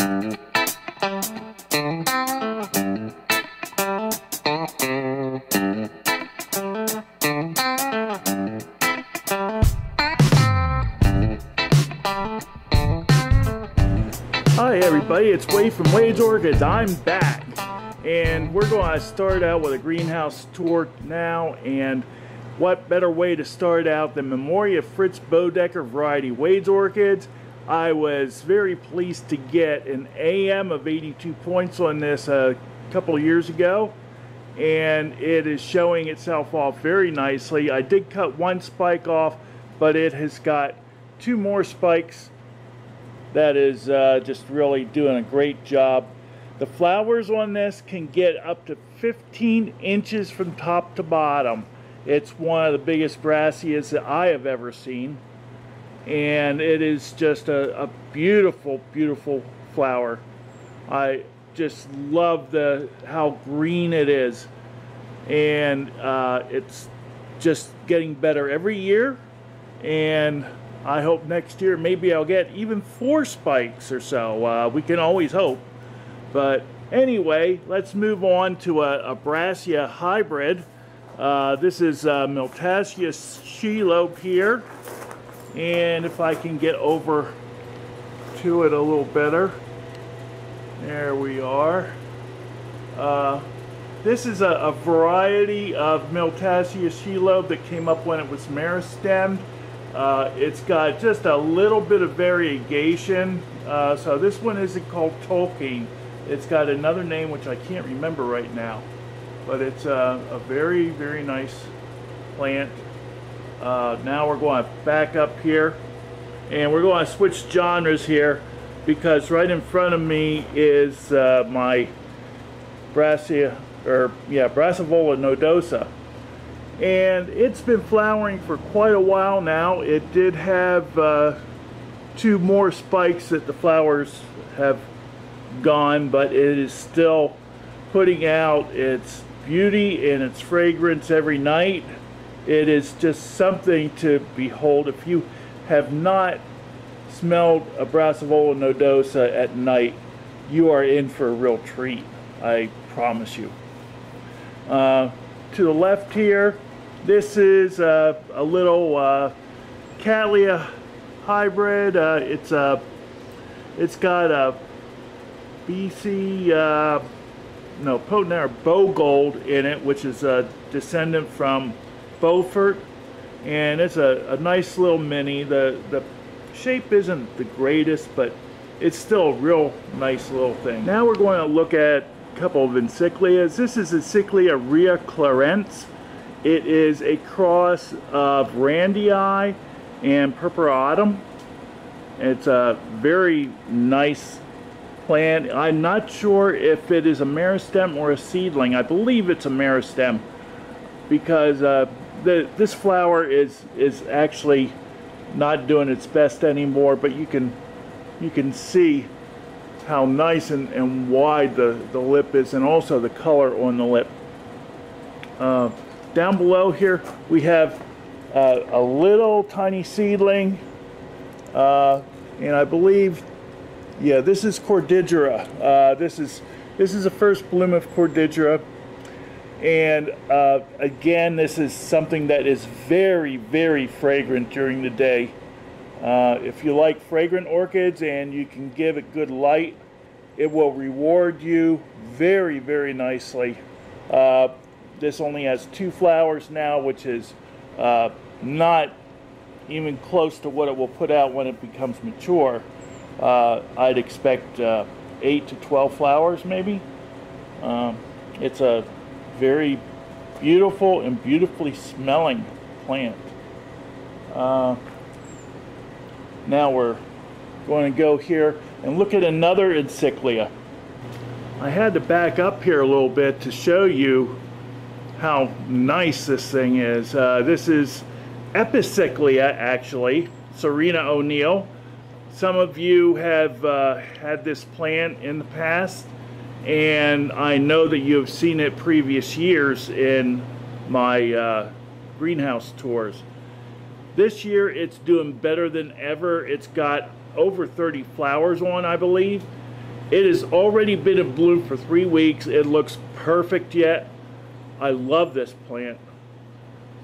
Hi everybody, it's Wade from Wade's Orchids. I'm back, and we're going to start out with a greenhouse tour now. And what better way to start out than Memoria Fritz Bodecker variety Wade's Orchids. I was very pleased to get an AM of 82 points on this a couple of years ago, and it is showing itself off very nicely. I did cut one spike off, but it has got two more spikes. That is just really doing a great job. The flowers on this can get up to 15 inches from top to bottom. It's one of the biggest brassicas that I have ever seen. And it is just a beautiful, beautiful flower. I just love how green it is. And it's just getting better every year. And I hope next year maybe I'll get even 4 spikes or so. We can always hope. But anyway, let's move on to a Brassia hybrid. This is Miltassia Shelob here. And if I can get over to it a little better. There we are. This is a variety of Miltassia Shelob that came up when it was meristemmed. It's got just a little bit of variegation. So this one isn't called Tolkien. It's got another name which I can't remember right now. But it's a very, very nice plant. Now we're going to back up here. And we're going to switch genres here, because right in front of me is my Brassivola nodosa. And it's been flowering for quite a while now. It did have 2 more spikes that the flowers have gone, but it is still putting out its beauty and its fragrance every night. It is just something to behold. If you have not smelled a Brassivola nodosa at night, you are in for a real treat, I promise you. To the left here, this is a little Cattleya hybrid. It's got a Potenar Bogold in it, which is a descendant from Beaufort, and it's a nice little mini. The shape isn't the greatest, but it's still a real nice little thing. Now we're going to look at a couple of encyclias. This is Encyclia Ria Clarence. It is a cross of Randii and Purpuratum. It's a very nice plant. I'm not sure if it is a meristem or a seedling. I believe it's a meristem, because this flower is actually not doing its best anymore, but you can see how nice and wide the lip is, and also the color on the lip. Down below here we have a little tiny seedling, and I believe, yeah, this is Cordillera. This is the first bloom of Cordillera. And again, this is something that is very, very fragrant during the day. If you like fragrant orchids and you can give it good light, it will reward you very, very nicely. This only has 2 flowers now, which is not even close to what it will put out when it becomes mature. I'd expect 8 to 12 flowers maybe. It's a very beautiful and beautifully smelling plant. Now we're going to go here and look at another encyclia. I had to back up here a little bit to show you how nice this thing is. This is Epicyclia, actually, Serena O'Neill. Some of you have had this plant in the past, and I know that you have seen it previous years in my greenhouse tours. This year it's doing better than ever. It's got over 30 flowers on, I believe, It has already been in bloom for 3 weeks. It looks perfect yet. I love this plant.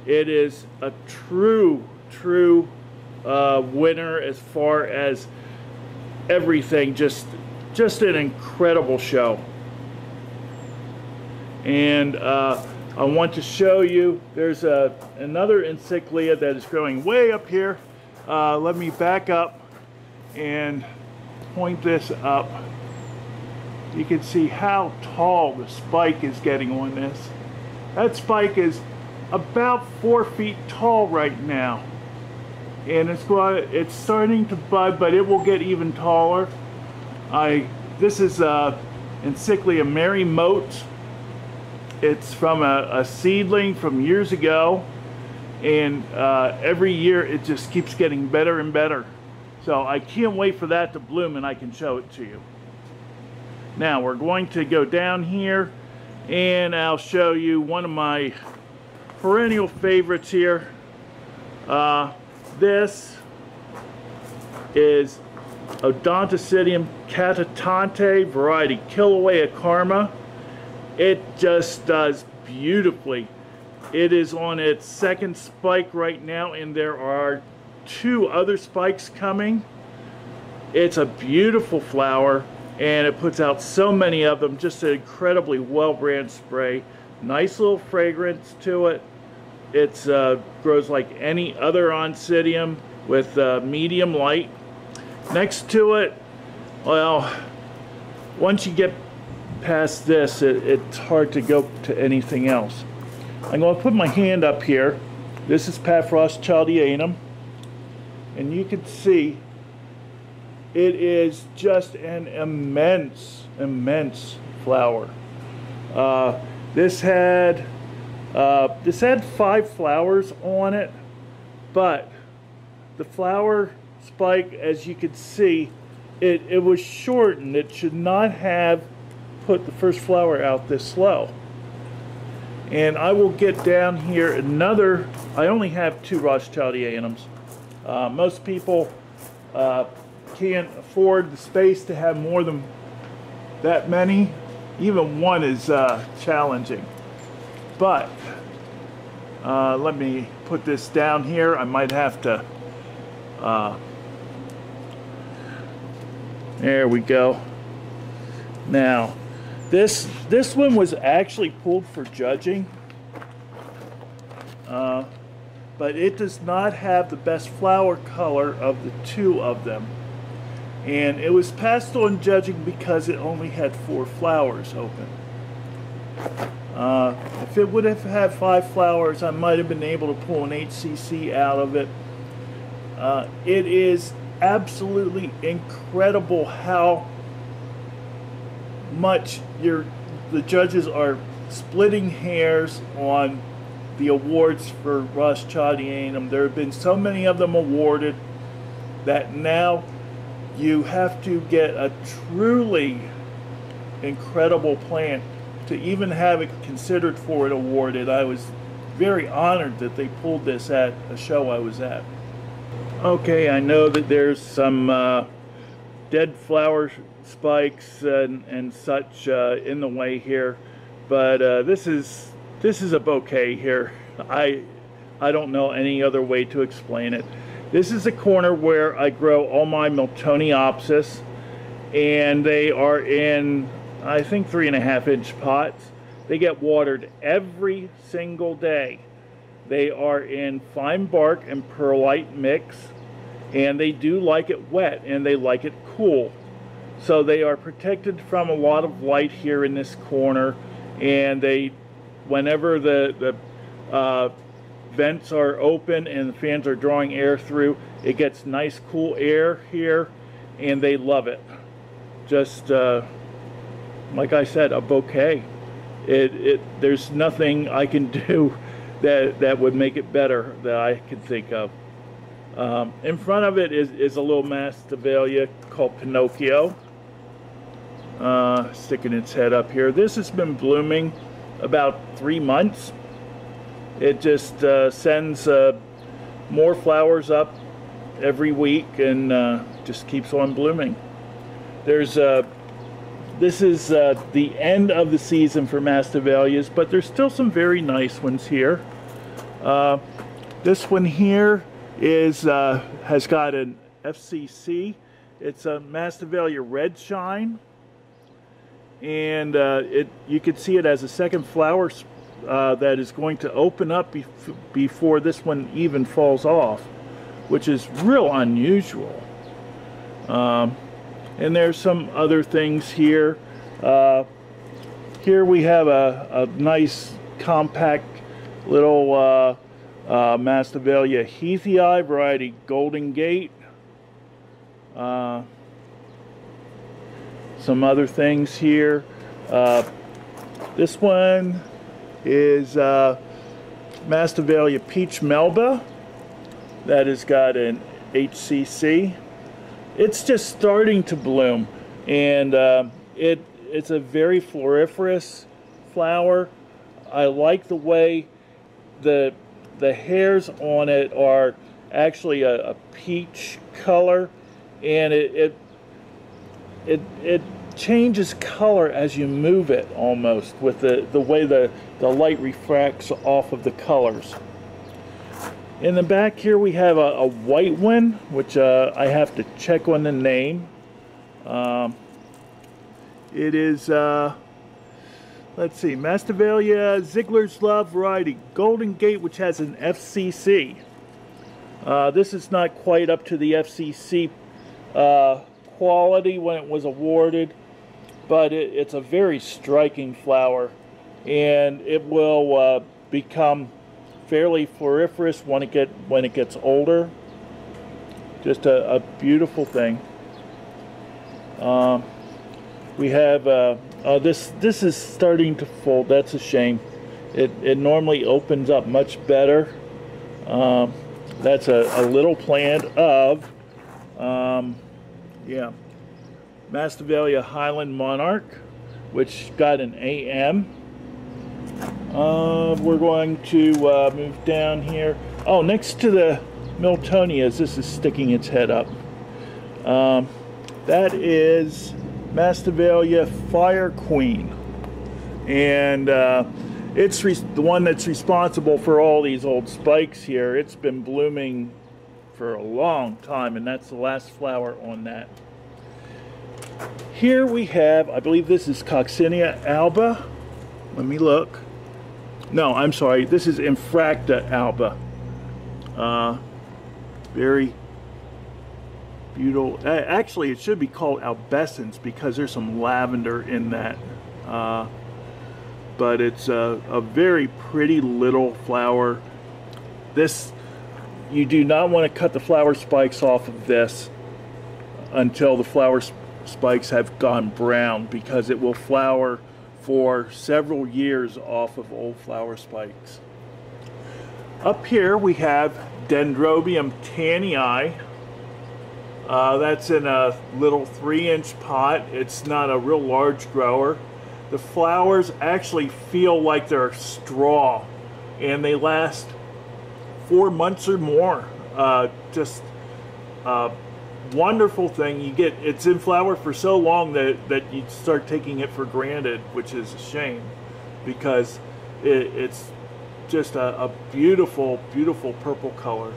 It is a true winner as far as everything. Just an incredible show. And I want to show you, there's another encyclia that is growing way up here. Let me back up and point this up. You can see how tall the spike is getting on this. That spike is about 4 feet tall right now. And it's starting to bud, but it will get even taller. This is Encyclia Mary Moat. It's from a seedling from years ago, and every year it just keeps getting better and better. So I can't wait for that to bloom and I can show it to you. Now we're going to go down here and I'll show you one of my perennial favorites here. This is Odontocidium catatante variety Kilauea Karma. It just does beautifully. It is on its second spike right now, and there are 2 other spikes coming. It's a beautiful flower, and it puts out so many of them. Just an incredibly well-branded spray. Nice little fragrance to it. It grows like any other Oncidium with medium light. Next to it, well, once you get past this, it's hard to go to anything else. I'm going to put my hand up here. This is Rothschildianum, and you can see it is just an immense flower. This had 5 flowers on it, but the flower spike, as you can see, it was shortened. It should not have put the first flower out this slow. And I will get down here another. I only have 2 Rothschildianums. Most people can't afford the space to have more than that many. Even one is challenging. But let me put this down here. I might have to. There we go. Now, this one was actually pulled for judging, but it does not have the best flower color of the 2 of them. And it was passed on judging because it only had 4 flowers open. If it would have had 5 flowers, I might have been able to pull an HCC out of it. It is absolutely incredible how much the judges are splitting hairs on the awards for Rothschildianum. There have been so many of them awarded that now you have to get a truly incredible plant to even have it considered for it awarded. I was very honored that they pulled this at a show I was at. Okay, I know that there's some dead flower spikes and such in the way here, but this is a bouquet here. I don't know any other way to explain it. This is a corner where I grow all my Miltoniopsis, and they are in, I think, 3.5-inch pots. They get watered every single day. They are in fine bark and perlite mix, and they do like it wet and they like it cool. So they are protected from a lot of light here in this corner, and whenever the vents are open and the fans are drawing air through, it gets nice cool air here, and they love it. Just like I said, a bouquet. There's nothing I can do that would make it better that I can think of. In front of it is a little Masdevallia called Pinocchio, sticking its head up here. This has been blooming about 3 months. It just sends more flowers up every week and just keeps on blooming. There's this is the end of the season for Masdevallias, but there's still some very nice ones here. This one here is has got an FCC. It's a Masdevallia Red Shine, and you can see it as a second flower that is going to open up before this one even falls off, which is real unusual. And there's some other things here. Here we have a nice compact little Masdevallia Heathii variety Golden Gate. Some other things here. This one is Masdevallia Peach Melba that has got an HCC. It's just starting to bloom, and it's a very floriferous flower. I like the way the hairs on it are actually a peach color, and it changes color as you move it, almost with the way the light refracts off of the colors. In the back here we have a white one, which I have to check on the name. It is, let's see, Masdevallia Ziegler's Love variety Golden Gate, which has an FCC. This is not quite up to the FCC quality when it was awarded, but it's a very striking flower, and it will become fairly floriferous when it gets older. Just a beautiful thing. We have this is starting to fold. That's a shame. It normally opens up much better. That's a little plant of yeah, Masdevallia Highland Monarch, which got an AM. We're going to move down here. Oh, next to the Miltonias, this is sticking its head up. That is Masdevallia Fire Queen, and it's the one that's responsible for all these old spikes here. It's been blooming for a long time, and that's the last flower on that. Here we have, I believe this is Coccinea alba. Let me look. No, I'm sorry, this is Infracta alba. Very beautiful. Actually, it should be called albescens because there's some lavender in that. But it's a very pretty little flower. This, you do not want to cut the flower spikes off of this until the flower spikes have gone brown, because it will flower for several years off of old flower spikes. Up here we have Dendrobium tannii. That's in a little 3-inch pot. It's not a real large grower. The flowers actually feel like they're straw, and they last 4 months or more. Just a wonderful thing. It's in flower for so long that you start taking it for granted, which is a shame, because it's just a beautiful, beautiful purple color.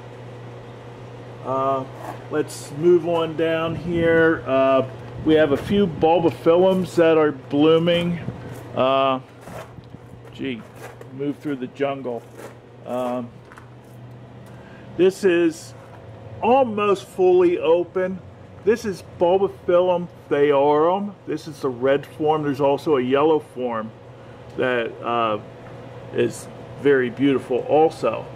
Let's move on down here. We have a few bulbophyllums that are blooming. Gee, move through the jungle. This is almost fully open. This is Bulbophyllum theorum. This is the red form. There's also a yellow form that is very beautiful also.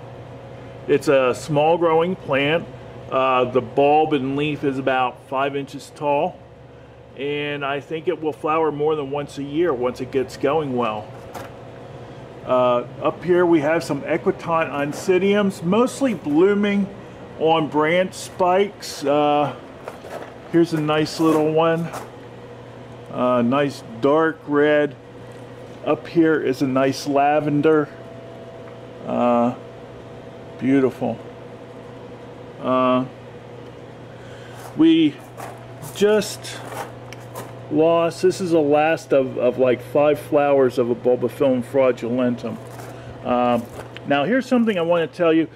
It's a small growing plant. The bulb and leaf is about 5 inches tall, and I think it will flower more than once a year once it gets going well. Up here we have some Equitant Oncidiums, mostly blooming on branch spikes. Here's a nice little one, nice dark red. Up here is a nice lavender. Beautiful. We just loss. This is the last of like 5 flowers of a Bulbophyllum fraudulentum. Now here's something I want to tell you,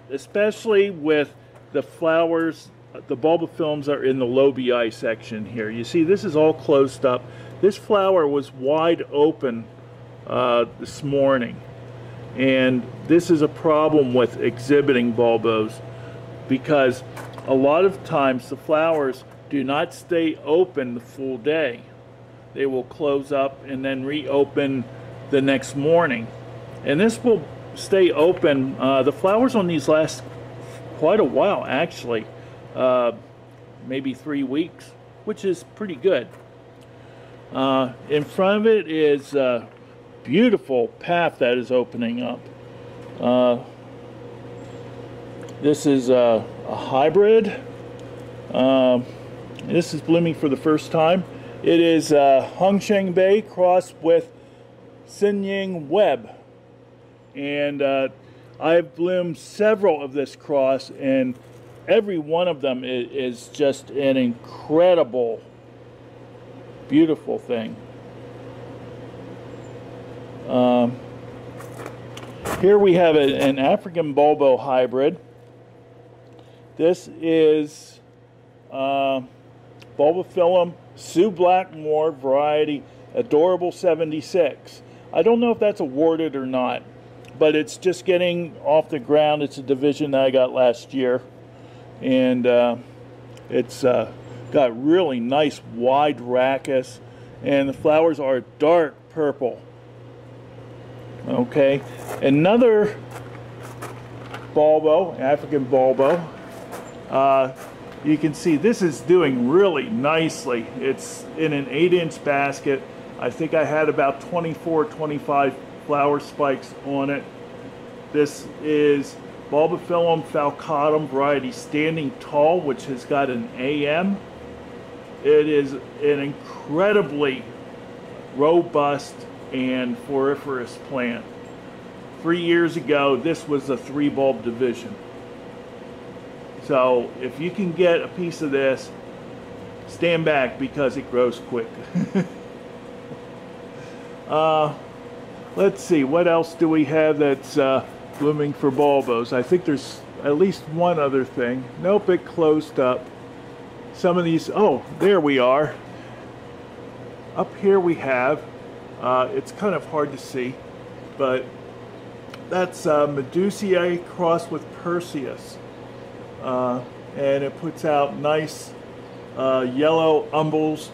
especially with the flowers, the Bulbophyllums are in the lobii section here. You see this is all closed up. This flower was wide open this morning, and this is a problem with exhibiting bulbos because a lot of times the flowers do not stay open the full day. They will close up and then reopen the next morning. And this will stay open. The flowers on these last quite a while, actually. Maybe 3 weeks, which is pretty good. In front of it is a beautiful path that is opening up. This is a hybrid. This is blooming for the first time. It is Hung Sheng Bei crossed with Xinying Web. And I've bloomed several of this cross, and every one of them is just an incredible, beautiful thing. Here we have an African Bulbo hybrid. This is Bulbophyllum Sue Blackmore variety Adorable 76. I don't know if that's awarded or not, but it's just getting off the ground. It's a division that I got last year, and it's got really nice wide rachis, and the flowers are dark purple. Okay, another Bulbo, African Bulbo. You can see this is doing really nicely. It's in an 8-inch basket. I think I had about 24, 25 flower spikes on it. This is Bulbophyllum falcatum variety Standing Tall, which has got an AM. It is an incredibly robust and floriferous plant. 3 years ago, this was a 3-bulb division. So if you can get a piece of this, stand back because it grows quick. Let's see, what else do we have that's blooming for bulbos? I think there's at least one other thing. Nope, it closed up. Some of these, oh, there we are. Up here we have, it's kind of hard to see, but that's Medusa crossed with Perseus. And it puts out nice yellow umbels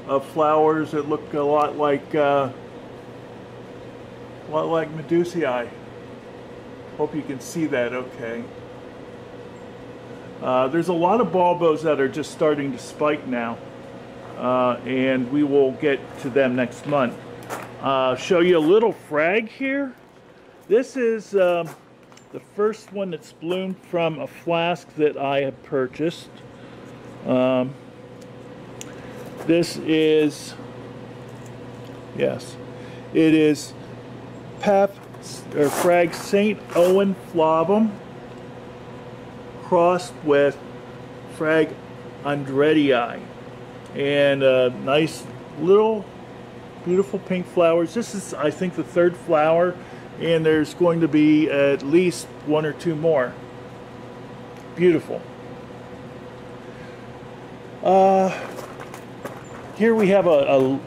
of flowers that look a lot like Medusa. Hope you can see that okay. There's a lot of bulbos that are just starting to spike now, and we will get to them next month. Show you a little frag here. This is the first one that's bloomed from a flask that I have purchased. This is, yes, it is Frag St. Owen Flavum crossed with Frag Andretii, and nice little beautiful pink flowers. This is, I think, the 3rd flower, and there's going to be at least 1 or 2 more. Beautiful. Here we have a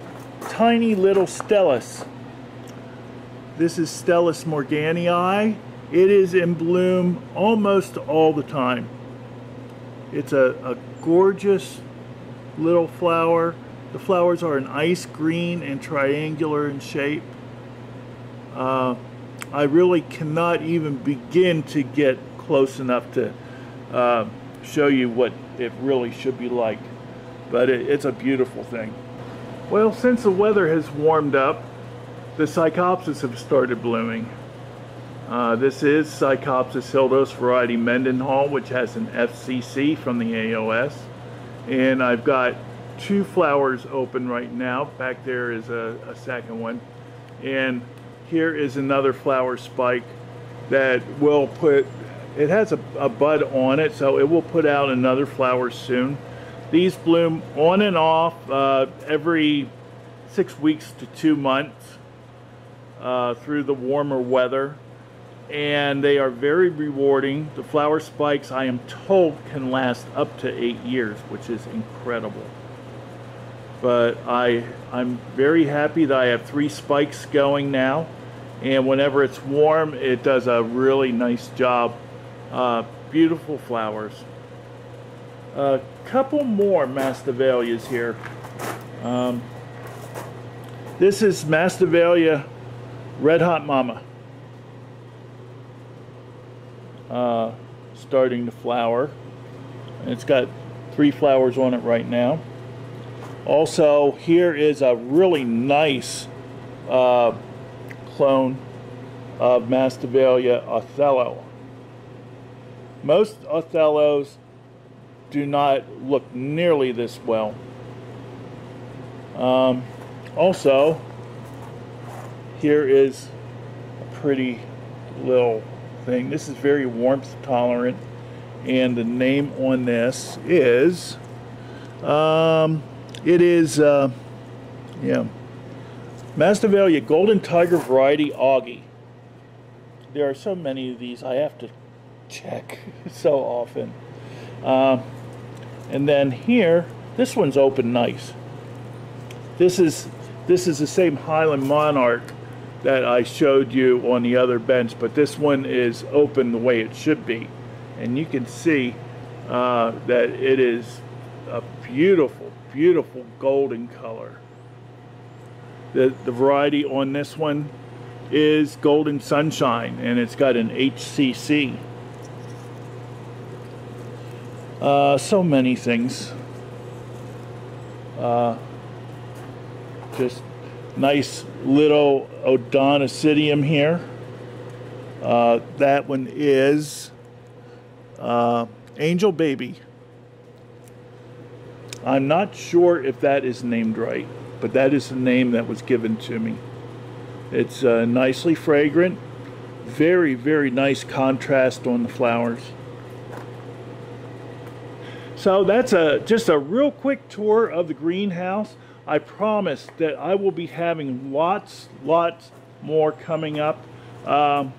tiny little Stellas. This is Stellas Morgana. It is in bloom almost all the time. It's a gorgeous little flower. The flowers are an ice green and triangular in shape. I really cannot even begin to get close enough to show you what it really should be like, but it's a beautiful thing. Well, since the weather has warmed up, the Psychopsis have started blooming. This is Psychopsis hildos variety Mendenhall, which has an FCC from the AOS, and I've got 2 flowers open right now. Back there is a second one, and here is another flower spike that will put, it has a bud on it, so it will put out another flower soon. These bloom on and off every 6 weeks to 2 months through the warmer weather, and they are very rewarding. The flower spikes, I am told, can last up to 8 years, which is incredible. But I'm very happy that I have 3 spikes going now, and whenever it's warm, it does a really nice job. Beautiful flowers. A couple more Masdevallias here. This is Masdevallia Red Hot Mama. Starting to flower. It's got 3 flowers on it right now. Also, here is a really nice clone of Masdevallia Othello. Most Othellos do not look nearly this well. Also, here is a pretty little thing. This is very warmth tolerant, and the name on this is Masdevallia Golden Tiger Variety Augie. There are so many of these, I have to check so often. And then here, this one's open nice. This is the same Highland Monarch that I showed you on the other bench, but this one is open the way it should be, and you can see that it is a beautiful, beautiful golden color. The variety on this one is Golden Sunshine, and it's got an HCC. So many things. Just nice little Odonicidium here. That one is Angel Baby. I'm not sure if that is named right, but that is the name that was given to me. It's nicely fragrant, very, very nice contrast on the flowers. So that's just a real quick tour of the greenhouse. I promise that I will be having lots more coming up. Oh,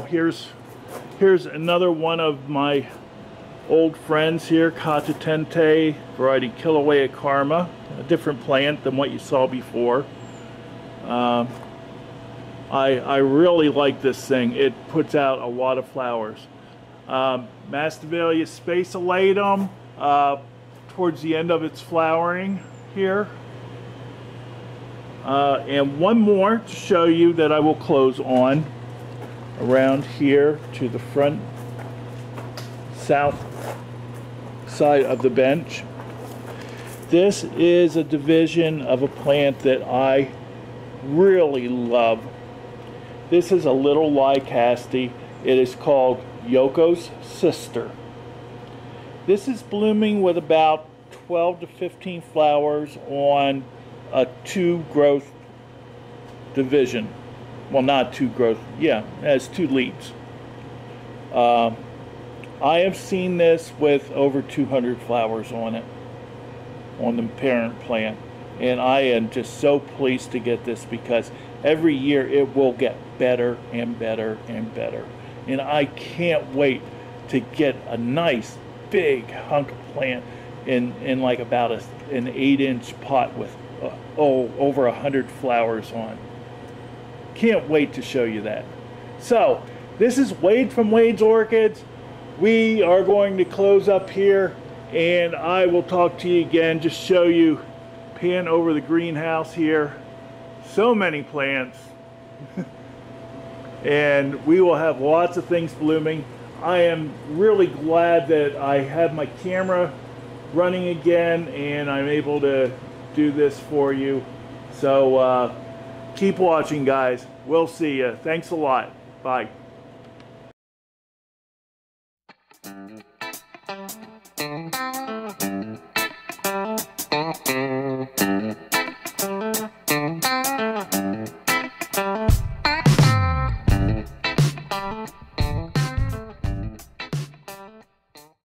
here's another one of my old friends here, Catatente, variety Kilauea Karma, a different plant than what you saw before. I really like this thing. It puts out a lot of flowers. Masdevallia Spaciolatum, towards the end of its flowering here. And one more to show you that I will close on around here to the front south side of the bench. This is a division of a plant that I really love. This is a little Lycaste. It is called Yokos Sister. This is blooming with about 12 to 15 flowers on a 2 growth division. Well, not 2 growth, yeah, it has 2 leaves. I have seen this with over 200 flowers on it, on the parent plant, and I am just so pleased to get this because every year it will get better and better and better, and I can't wait to get a nice big hunk of plant in like about an 8-inch pot with over 100 flowers on. Can't wait to show you that. So this is Wade from Wade's Orchids. We are going to close up here, and I will talk to you again. Just show you, pan over the greenhouse here. So many plants. And we will have lots of things blooming. I am really glad that I have my camera running again and I'm able to do this for you. So keep watching, guys. We'll see you. Thanks a lot. Bye.